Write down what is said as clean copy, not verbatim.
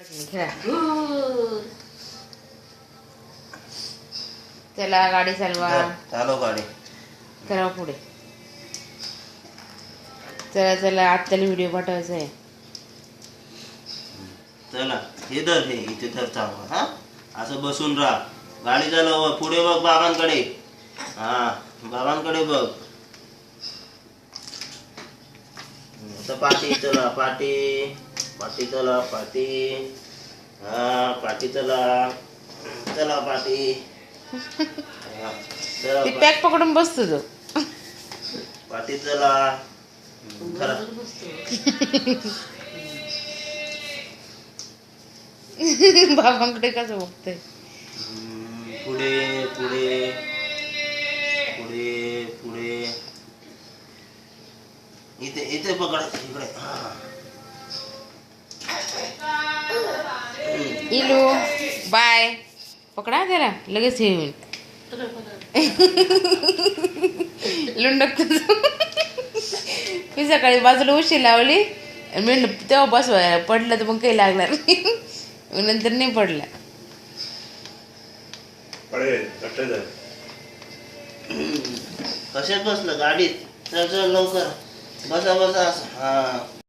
तुम्ही खेळा. चला गाडी चालवा. चालव गाडी. चला पुढे. चला चला आत्याला व्हिडिओ पाठवायचा आहे. चला हे धर, हे इथे धर चांगलं. हा असं बसून राहा. गाडी चालव. पुढे बघ बाबांकडे. हा बाबांकडे बघ. आता पाठी चला. पाठी पाठी चला. पाठी. हा पाठी चला. चला पाठी. हा, चला ती पॅक पकडून बसतो तो. पाठी चला. चला. बाबांकडे कसं बघतोय. पुढे पुढे पुढे पुढे. इथे इथे पकड. इकडे. इलू बाय. पकडा त्याला लगेच हे होईल. लुंडक. मी सकाळी बाजूला उशी लावली मी तेव्हा बसवायला पडलं तर मग काही लागणार नाही. नंतर नाही पडला. कशात बसलं गाडीत. चल चल लवकर. बसा बसा. हा